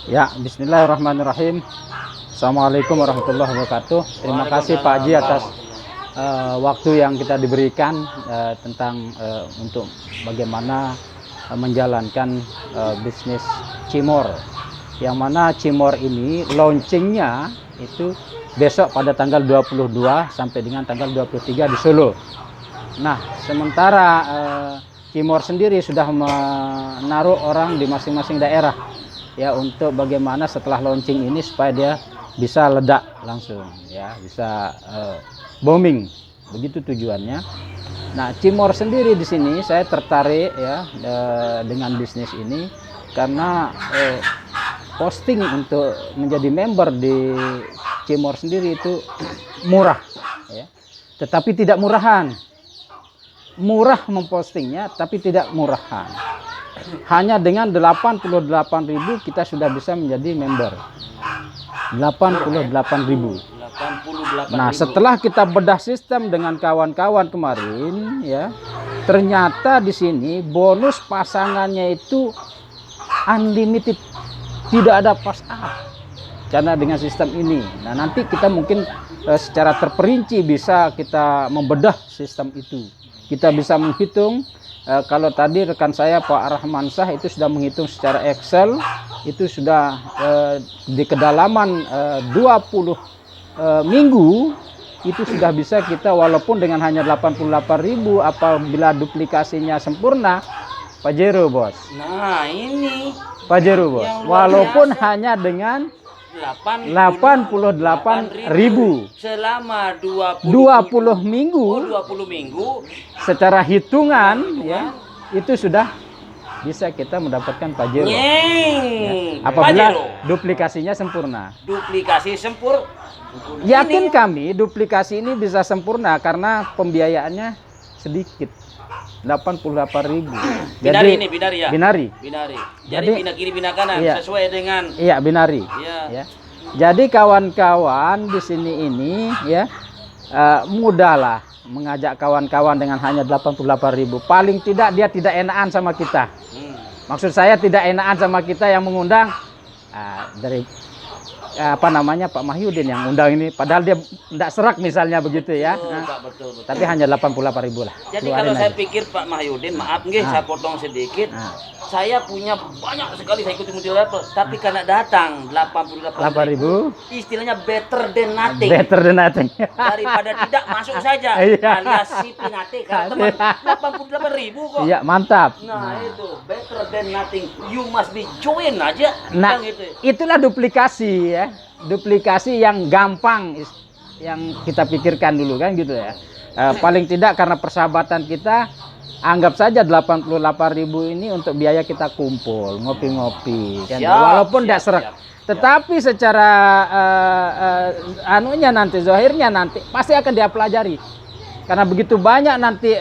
Ya, bismillahirrahmanirrahim. Assalamualaikum warahmatullahi wabarakatuh. Terima kasih Pak Haji atas waktu yang kita diberikan tentang untuk bagaimana menjalankan bisnis Cimor. Yang mana Cimor ini launchingnya itu besok pada tanggal 22 sampai dengan tanggal 23 di Solo. Nah, sementara Cimor sendiri sudah menaruh orang di masing-masing daerah ya, untuk bagaimana setelah launching ini supaya dia bisa ledak langsung ya, bisa booming, begitu tujuannya. Nah, Cimor sendiri di sini saya tertarik ya dengan bisnis ini karena posting untuk menjadi member di Cimor sendiri itu murah ya, tetapi tidak murahan. Murah mempostingnya tapi tidak murahan. Hanya dengan 88.000 kita sudah bisa menjadi member. 88.000. Nah, setelah kita bedah sistem dengan kawan-kawan kemarin ya, ternyata di sini bonus pasangannya itu unlimited. Tidak ada pass up. Karena dengan sistem ini. Nah, nanti kita mungkin secara terperinci bisa kita membedah sistem itu. Kita bisa menghitung, kalau tadi rekan saya Pak Rahmansyah itu sudah menghitung secara Excel, itu sudah di kedalaman 20 minggu, itu sudah bisa kita walaupun dengan hanya 88.000 apabila duplikasinya sempurna, Pajero bos. Nah ini Pajero bos, walaupun hanya dengan 88.000 selama 20 minggu. Oh, 20 minggu Secara hitungan ya, itu sudah bisa kita mendapatkan Pajero. Ya, apabila Pajero duplikasinya sempurna. Duplikasi sempurna. Yakin kami duplikasi ini bisa sempurna karena pembiayaannya sedikit. 88.000. Binari ini, binari ya. Binari. Binari. Jadi bina kiri bina kanan iya, sesuai dengan. Iya, binari. Iya. Ya. Jadi kawan-kawan di sini ini ya mudahlah mengajak kawan-kawan dengan hanya 88.000. Paling tidak dia tidak enakan sama kita. Maksud saya tidak enakan sama kita yang mengundang dari apa namanya Pak Mahyudin yang undang ini, padahal dia tidak serak misalnya begitu ya. Betul. Tapi hanya 88.000 lah. Jadi kalau saya pikir Pak Mahyudin, maaf nggih saya potong sedikit. Saya punya banyak sekali saya ikuti multi level, tapi karena datang 88.000, istilahnya better than nothing. Better than nothing. Daripada tidak masuk saja. Alias si Pinate kalau teman 88.000 kok. Iya, mantap. Nah, itu better than nothing. You must be join aja. Nah, gitu. Itulah duplikasi ya. Duplikasi yang gampang yang kita pikirkan dulu kan gitu ya. Paling tidak karena persahabatan kita, anggap saja 88.000 ini untuk biaya kita kumpul, ngopi-ngopi kan. Walaupun tidak serak. Tetapi secara anunya nanti, zahirnya nanti pasti akan dia pelajari. Karena begitu banyak nanti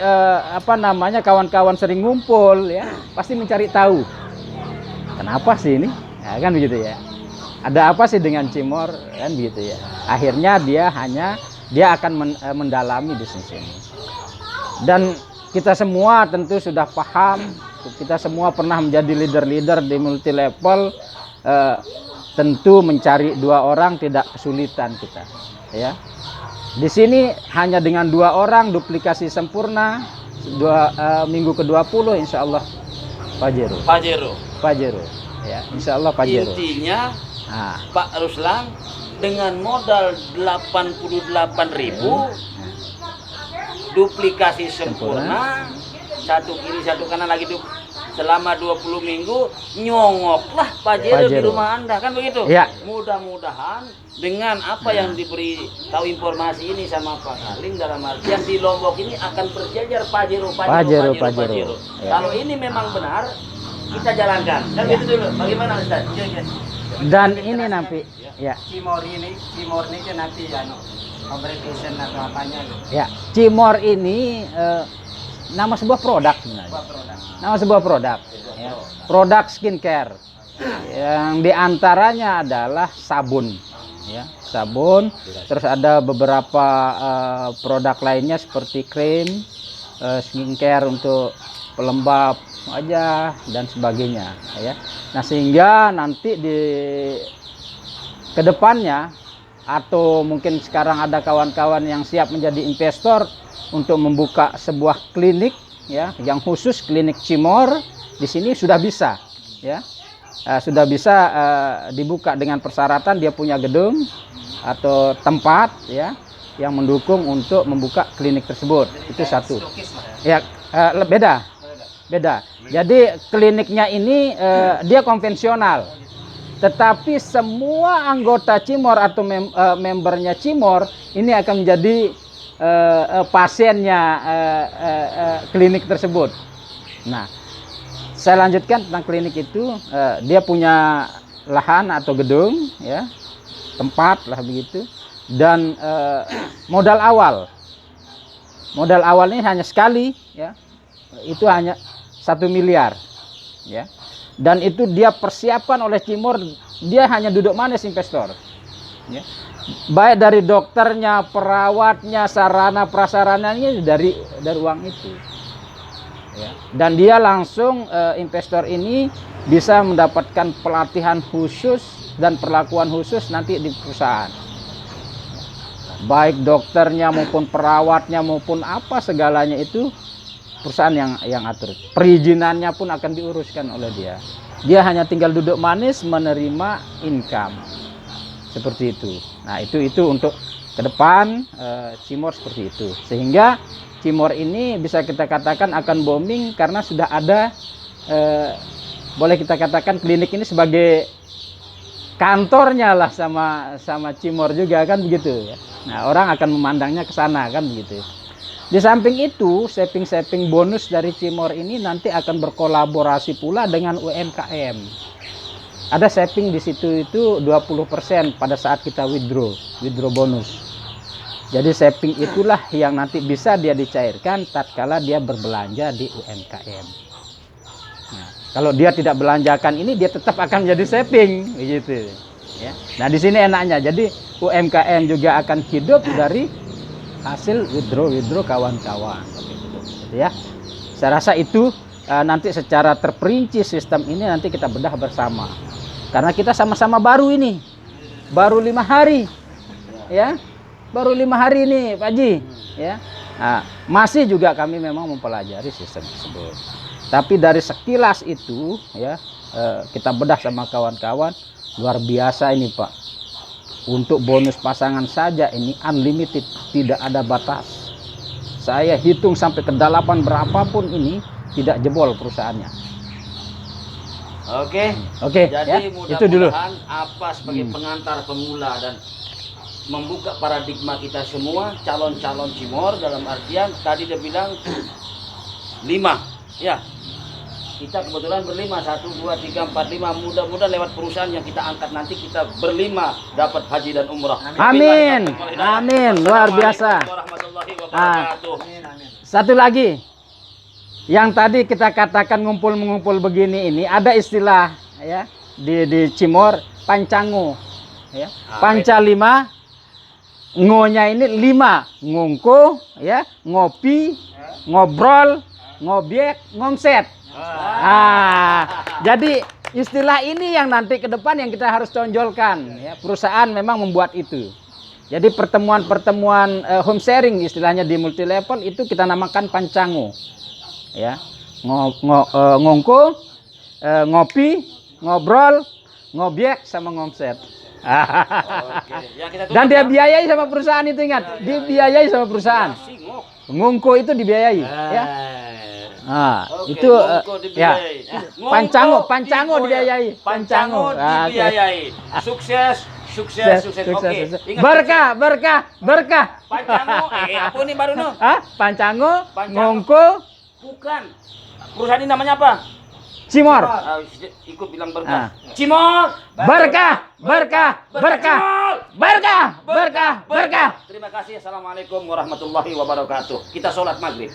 apa namanya kawan-kawan sering ngumpul ya, pasti mencari tahu. Kenapa sih ini? Ya, kan begitu ya. Ada apa sih dengan Cimor kan begitu ya. Akhirnya dia akan mendalami bisnis ini. Dan kita semua tentu sudah paham, kita semua pernah menjadi leader-leader di multi level, tentu mencari 2 orang tidak kesulitan kita ya. Di sini hanya dengan 2 orang duplikasi sempurna, minggu ke-20 insya Allah Pajero ya, insya Allah Pajero. Intinya Pak Ruslan dengan modal 88.000 duplikasi sempurna, satu kiri satu kanan lagi selama 20 minggu, nyongoklah Pajero di rumah Anda kan begitu ya. Mudah-mudahan dengan apa yang diberi tahu informasi ini sama Pak Halim, dalam artian di Lombok ini akan berjajar Pajero. Ya. Kalau ini memang benar, kita jalankan kan gitu dulu. Bagaimana Ustaz? Dan ini nanti ya Cimor ini kan nanti ya fabrication atau apanya gitu. Ya, Cimor ini nama sebuah produk sebenarnya. Nama sebuah produk. Ya. Produk skincare. Yang diantaranya adalah sabun. Ya, sabun. Terus ada beberapa produk lainnya seperti krim, skincare untuk pelembab wajah dan sebagainya ya. Nah, sehingga nanti di kedepannya atau mungkin sekarang ada kawan-kawan yang siap menjadi investor untuk membuka sebuah klinik ya yang khusus klinik Cimor di sini sudah bisa ya. Sudah bisa dibuka dengan persyaratan dia punya gedung atau tempat ya yang mendukung untuk membuka klinik tersebut. Itu satu. Ya, beda. Jadi kliniknya ini dia konvensional. Tetapi semua anggota Cimor atau membernya Cimor ini akan menjadi pasiennya klinik tersebut. Nah, saya lanjutkan tentang klinik itu. Dia punya lahan atau gedung ya, tempat lah begitu. Dan modal awal ini hanya sekali ya, itu hanya 1 miliar ya. Dan itu dia persiapan oleh Cimor, dia hanya duduk manis investor ya. Baik dari dokternya, perawatnya, sarana prasarananya dari uang itu ya. Dan dia langsung investor ini bisa mendapatkan pelatihan khusus dan perlakuan khusus nanti di perusahaan. Baik dokternya maupun perawatnya maupun apa segalanya itu perusahaan yang atur. Perizinannya pun akan diuruskan oleh dia. Dia hanya tinggal duduk manis menerima income. Seperti itu. Nah, itu untuk ke depan Cimor seperti itu. Sehingga Cimor ini bisa kita katakan akan booming karena sudah ada boleh kita katakan klinik ini sebagai kantornya lah sama Cimor juga kan begitu ya. Nah, orang akan memandangnya ke sana kan begitu. Di samping itu, saving bonus dari Cimor ini nanti akan berkolaborasi pula dengan UMKM. Ada saving di situ itu 20% pada saat kita withdraw bonus. Jadi saving itulah yang nanti bisa dia dicairkan tatkala dia berbelanja di UMKM. Nah, kalau dia tidak belanjakan ini dia tetap akan jadi saving begitu ya. Nah, di sini enaknya. Jadi UMKM juga akan hidup dari hasil withdraw kawan-kawan gitu ya. Saya rasa itu nanti secara terperinci sistem ini nanti kita bedah bersama. Karena kita sama-sama baru ini. Baru 5 hari. Ya. Baru 5 hari ini, Pak Haji, ya. Nah, masih juga kami memang mempelajari sistem tersebut. Tapi dari sekilas itu, ya, kita bedah sama kawan-kawan, luar biasa ini, Pak. Untuk bonus pasangan saja ini unlimited, tidak ada batas. Saya hitung sampai ke 8 berapapun ini tidak jebol perusahaannya. Oke. ya, Jadi itu dulu. mudah-mudahan apa sebagai pengantar pemula dan membuka paradigma kita semua calon-calon Cimor dalam artian tadi dia bilang 5 ya, kita kebetulan berlima 1, 2, 3, 4, 5 mudah-mudahan lewat perusahaan yang kita angkat nanti kita berlima dapat haji dan umrah. Amin. Luar biasa. Satu lagi yang tadi kita katakan ngumpul-mengumpul begini ini ada istilah ya di Cimor pancango ya. Panca 5, ngonya ini 5, ngungku ya, ngopi, ngobrol, ngobyek, ngomset. Jadi istilah ini yang nanti ke depan yang kita harus tonjolkan ya. Perusahaan memang membuat itu. Jadi pertemuan-pertemuan home sharing istilahnya di multi level itu kita namakan pancango. Ya. Ngungku, ngopi, ngobrol, ngobyek sama ngomset. Ya, dan dia biayai sama perusahaan itu, ingat, dibiayai sama perusahaan. Ngungku itu dibiayai ya. Itu ya. Pancango dibiayai. Pancango dibiayai. Sukses. Oke. Berkah. Pancango, apa ini baru no? Pancango, ngungku. Bukan. Perusahaan ini namanya apa? Cimor. Ikut bilang berkah. Cimor. Berkah. Terima kasih. Assalamualaikum warahmatullahi wabarakatuh. Kita sholat maghrib.